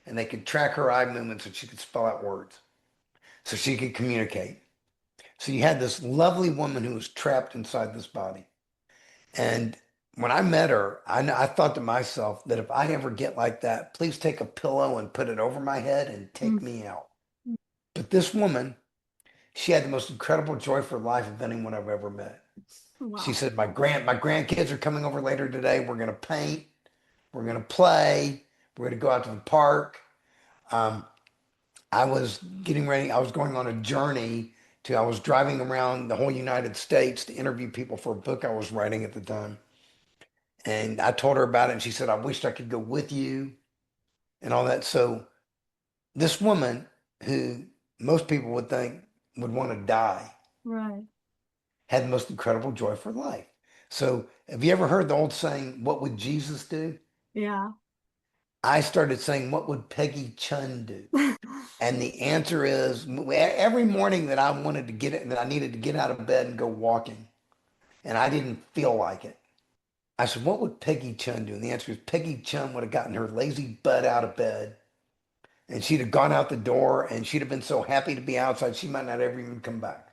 and they could track her eye movements and she could spell out words. So she could communicate. So you had this lovely woman who was trapped inside this body. And when I met her, I thought to myself that if I ever get like that, please take a pillow and put it over my head and take
Mm.
me out. But this woman, she had the most incredible joy for life of anyone I've ever met. She
Wow.
said, my grandkids are coming over later today. We're going to paint. We're going to play. We're going to go out to the park. Um, I was getting ready. I was going on a journey I was driving around the whole United States to interview people for a book I was writing at the time. And I told her about it, and she said, I wished I could go with you and all that. So this woman, who most people would think would want to die,
Right.
had the most incredible joy for life. So have you ever heard the old saying, what would Jesus do?
Yeah.
I started saying, what would Peggy Chun do? And the answer is every morning that I wanted to get it, that I needed to get out of bed and go walking, and I didn't feel like it. I said, what would Peggy Chun do? And the answer is Peggy Chun would have gotten her lazy butt out of bed and she'd have gone out the door and she'd have been so happy to be outside, she might not ever even come back.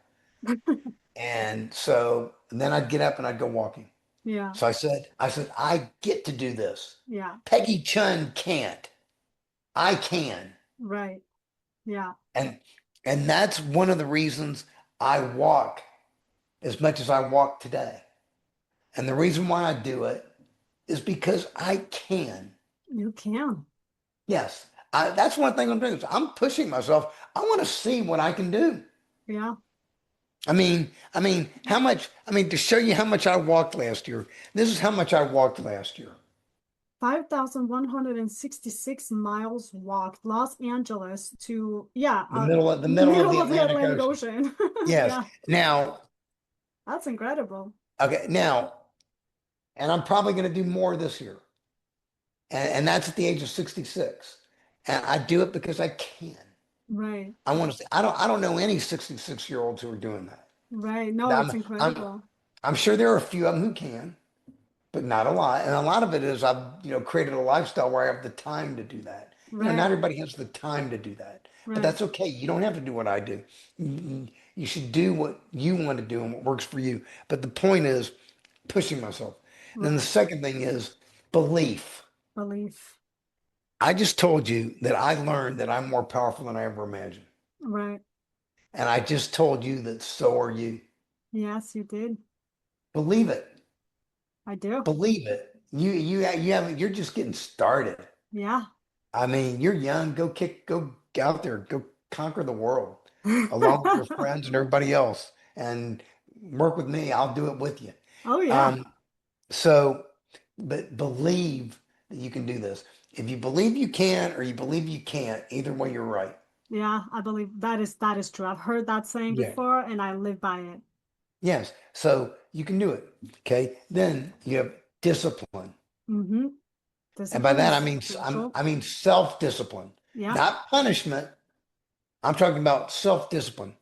And then I'd get up and I'd go walking.
Yeah.
So I get to do this.
Yeah.
Peggy Chun can't. I can.
Right. Yeah.
And and that's one of the reasons I walk as much as I walk today. And the reason why I do it is because I can.
You can.
Yes, That's one thing I'm doing. Is I'm pushing myself. I want to see what I can do.
Yeah.
How much, to show you how much I walked last year, this is how much I walked last year.
5,166 miles walked Los Angeles to, yeah,
The
the
middle of the
middle of the
Atlantic
Atlantic
Ocean.
Ocean.
Yes.
Yeah,
Now,
that's incredible.
okay, now, and I'm probably going to do more this year. And that's at the age of 66. And I do it because I can.
Right,
I want to say, I don't know any 66-year-olds who are doing that.
right. No,
Now,
it's
I'm,
incredible.
I'm sure there are a few of them who can, but not a lot. And a lot of it is I've, created a lifestyle where I have the time to do that. Not
Right,
everybody has the time to do that, but
right,
that's okay. You don't have to do what I do. You should do what you want to do and what works for you. But the point is pushing myself. And then the
right.
second thing is belief.
Belief.
I just told you that I learned that I'm more powerful than I ever imagined.
Right.
And I just told you that so are you.
Yes, you did.
Believe it.
I do.
Believe it. You haven't, you're just getting started.
Yeah.
You're young. Go out there, go conquer the world along with your friends and everybody else, and work with me. I'll do it with you.
Oh, yeah.
Um, so, but believe that you can do this. If you believe you can or you believe you can't, either way, you're right.
Yeah, I believe that is true. I've heard that saying
Yeah.
before and I live by it.
Yes. So you can do it. Okay. Then you have discipline.
Mm-hmm.
And by
Discipline
that,
is crucial.
I mean self-discipline,
Yeah.
not punishment. I'm talking about self-discipline,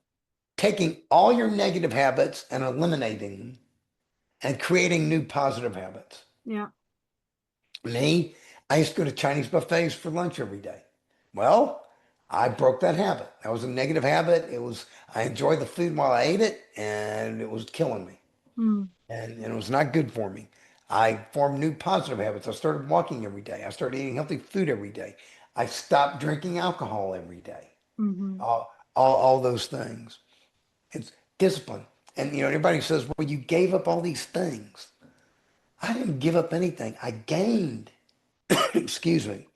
taking all your negative habits and eliminating them and creating new positive habits.
Yeah.
Me, I used to go to Chinese buffets for lunch every day. Well, I broke that habit. That was a negative habit. I enjoyed the food while I ate it, and it was killing me.
Mm.
And it was not good for me. I formed new positive habits. I started walking every day. I started eating healthy food every day. I stopped drinking alcohol every day.
Mm-hmm.
All those things. It's discipline. And everybody says, well, you gave up all these things. I didn't give up anything. I gained, excuse me,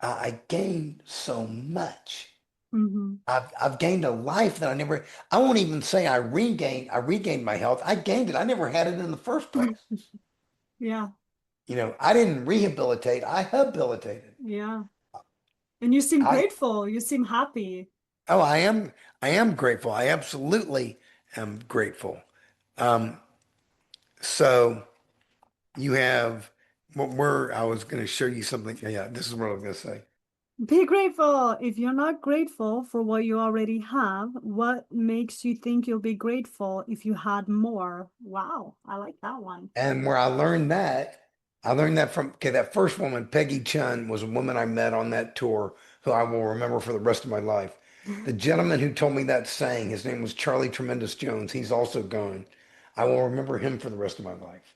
I gained so much.
Mm-hmm.
I've gained a life that I won't even say I regained my health. I gained it. I never had it in the first place.
Yeah.
I didn't rehabilitate, I habilitated.
Yeah. And you seem
I
grateful. You seem happy.
oh I am grateful. I absolutely am grateful. Um, so you have what we're I was gonna show you something. Yeah, this is what I was gonna say.
Be grateful. If you're not grateful for what you already have, what makes you think you'll be grateful if you had more? Wow, I like that one.
And where I learned that from okay, that first woman, Peggy Chun, was a woman I met on that tour who I will remember for the rest of my life. The gentleman who told me that saying, his name was Charlie Tremendous Jones. He's also gone. I will remember him for the rest of my life.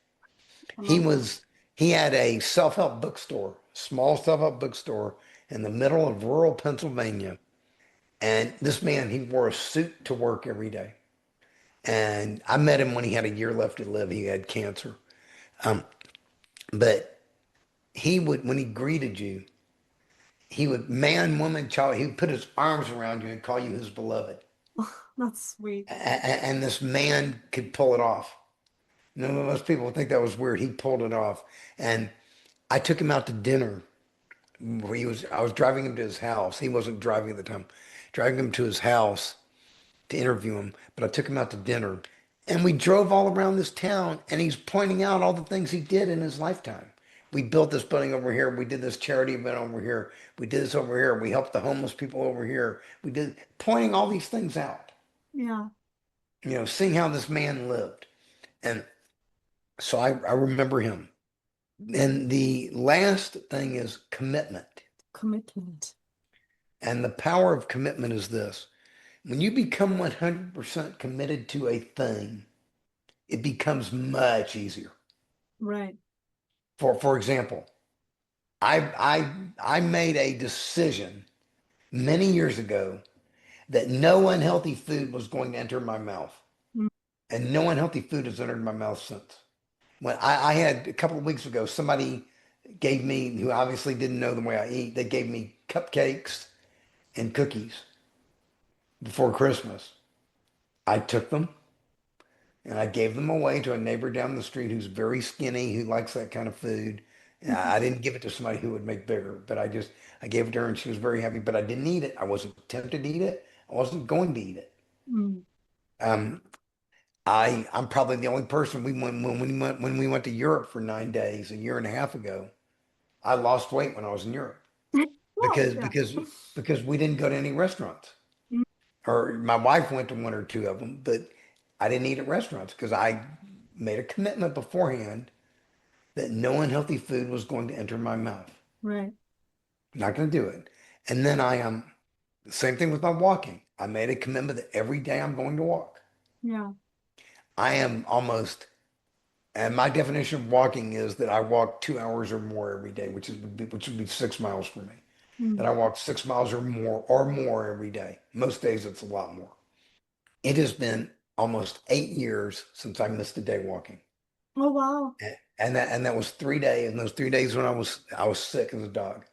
I
He
love that.
was he had a self-help bookstore, small self-help bookstore in the middle of rural Pennsylvania. And this man, he wore a suit to work every day. And I met him when he had a year left to live. He had cancer. Um, but he would, when he greeted you, he would, man, woman, child, he would put his arms around you and call you his beloved.
That's sweet.
And this man could pull it off. Most people would think that was weird. He pulled it off. And I took him out to dinner where I was driving him to his house. He wasn't driving at the time, driving him to his house to interview him, but I took him out to dinner. And we drove all around this town, and he's pointing out all the things he did in his lifetime. We built this building over here. We did this charity event over here. We did this over here. We helped the homeless people over here. We did pointing all these things out,
Yeah.
seeing how this man lived. And so I remember him. And the last thing is commitment.
Commitment.
And the power of commitment is this. When you become 100% committed to a thing, it becomes much easier.
Right.
For example, I made a decision many years ago that no unhealthy food was going to enter my mouth,
Mm.
and no unhealthy food has entered my mouth since. When I had a couple of weeks ago, somebody gave me, who obviously didn't know the way I eat, they gave me cupcakes and cookies before Christmas. I took them and I gave them away to a neighbor down the street who's very skinny, who likes that kind of food. And I didn't give it to somebody who would make bigger, but I gave it to her and she was very happy, but I didn't eat it. I wasn't tempted to eat it. I wasn't going to eat it.
Mm.
Um, I'm probably the only person when we went to Europe for 9 days a year and a half ago. I lost weight when I was in Europe
Well,
because
yeah.
because because we didn't go to any restaurants.
Mm.
Or my wife went to one or two of them, but I didn't eat at restaurants because I made a commitment beforehand that no unhealthy food was going to enter my mouth.
Right.
Not going to do it. And then same thing with my walking. I made a commitment that every day I'm going to walk.
Yeah.
I am almost, and my definition of walking is that I walk 2 hours or more every day, which would be 6 miles for me. That
Mm.
I walk 6 miles or more every day. Most days it's a lot more. It has been almost 8 years since I missed a day walking.
Oh, wow.
And that was 3 days. And those 3 days when I was sick as a dog.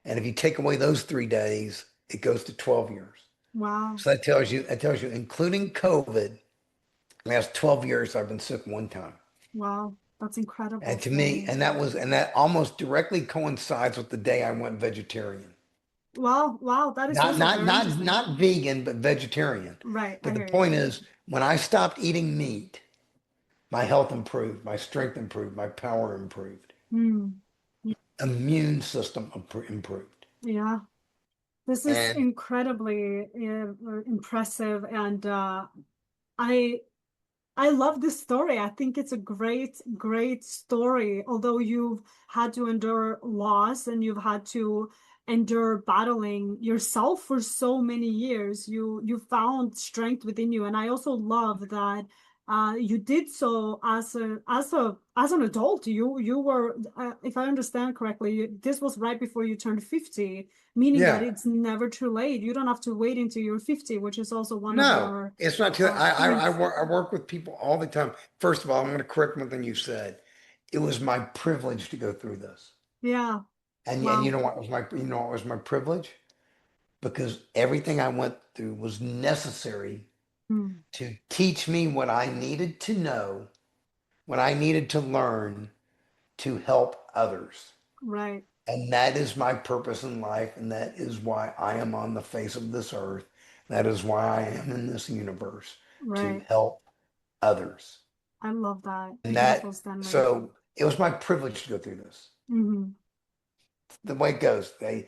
And if you take away those 3 days, it goes to 12 years.
Wow.
So that tells you, including COVID, last 12 years I've been sick one time.
Wow. That's incredible,
And to me,
Stanley.
and that almost directly coincides with the day I went vegetarian.
Wow. Wow. That is
Not
also
not
very
not
interesting.
not vegan, but vegetarian.
Right. I
But the
hear you.
point is, when I stopped eating meat, my health improved, my strength improved, my power improved,
Mm.
immune system improved.
Yeah. This is
And
incredibly impressive, and I I love this story. I think it's a great, great story. Although you've had to endure loss and you've had to endure battling yourself for so many years, you found strength within you. And I also love that you did so as an adult. You were, if I understand correctly, this was right before you turned 50, meaning that
yeah,
it's never too late. You don't have to wait until you're 50, which is also one of
no,
your
it's not too. I
points.
work with people all the time. First of all, I'm going to correct one thing you said. It was my privilege to go through this.
Yeah.
And
Wow.
you know what was my privilege? Because everything I went through was necessary
Hmm.
to teach me what I needed to know, what I needed to learn to help others.
Right.
And that is my purpose in life, and that is why I am on the face of this earth. That is why I am in this universe, to
Right.
help others.
I love that.
And
Beautiful,
that,
Stanley.
so it was my privilege to go through this.
Hmm.
The way it goes. I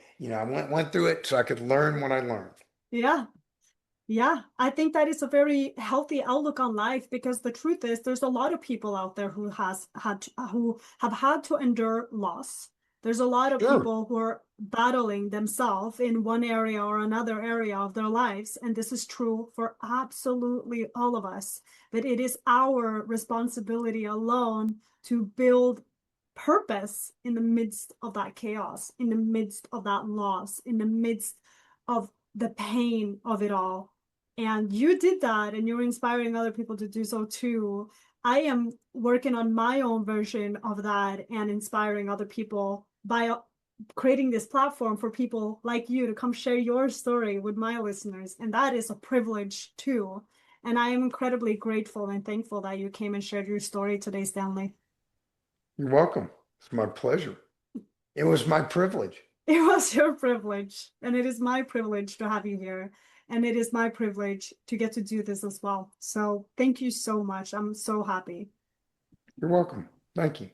went through it so I could learn what I learned.
Yeah. Yeah, I think that is a very healthy outlook on life because the truth is there's a lot of people out there who have had to endure loss. There's a lot of
Sure.
people who are battling themselves in one area or another area of their lives, and this is true for absolutely all of us. But it is our responsibility alone to build purpose in the midst of that chaos, in the midst of that loss, in the midst of the pain of it all. And you did that, and you're inspiring other people to do so too. I am working on my own version of that and inspiring other people by creating this platform for people like you to come share your story with my listeners. And that is a privilege too. And I am incredibly grateful and thankful that you came and shared your story today, Stanley.
You're welcome. It's my pleasure. It was my privilege.
It was your privilege, and it is my privilege to have you here. And it is my privilege to get to do this as well. So thank you so much. I'm so happy.
You're welcome. Thank you.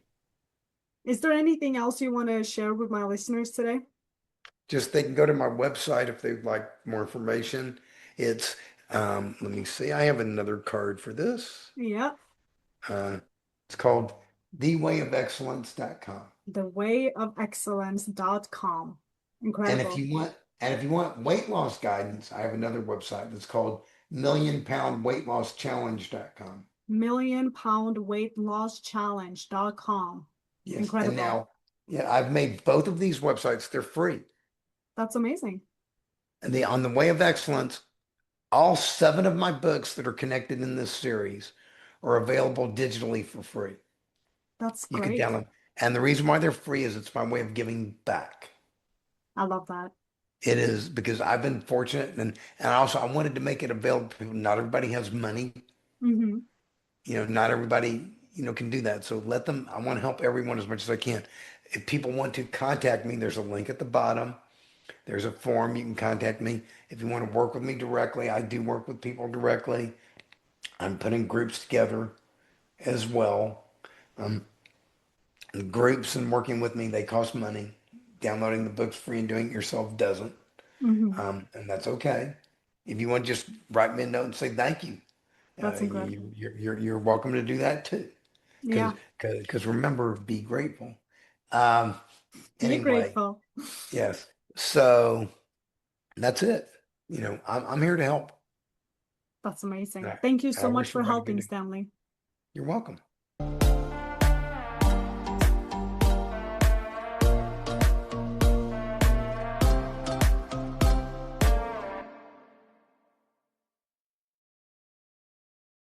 Is there anything else you want to share with my listeners today?
Just they can go to my website if they'd like more information. It's let me see. I have another card for this.
Yeah,
Uh, it's called thewayofexcellence.com.
thewayofexcellence.com.
And if
Incredible.
you want weight loss guidance, I have another website that's called millionpoundweightlosschallenge.com.
Million-pound weight loss challenge.com.
Yes. And
Incredible.
now, yeah, I've made both of these websites, they're free.
That's amazing.
And on the Way of Excellence, all 7 of my books that are connected in this series are available digitally for free.
That's
You can
great.
download. And the reason why they're free is it's my way of giving back.
I love that.
It is because I've been fortunate and also I wanted to make it available to people. Not everybody has money.
Hmm.
Not everybody, can do that. So let them, I want to help everyone as much as I can. If people want to contact me, there's a link at the bottom. There's a form. You can contact me. If you want to work with me directly, I do work with people directly. I'm putting groups together as well. Um, the groups and working with me, they cost money. Downloading the books free and doing it yourself doesn't.
Hmm.
And that's okay. If you want to just write me a note and say thank you,
That's incredible.
you're welcome to do that too. Because
Yeah.
because remember, be grateful. Um,
Be
anyway,
grateful.
yes. So that's it. I'm here to help.
That's amazing.
I,
Thank you
I
so much
wish
for
everybody
helping,
good.
Stanley.
You're welcome.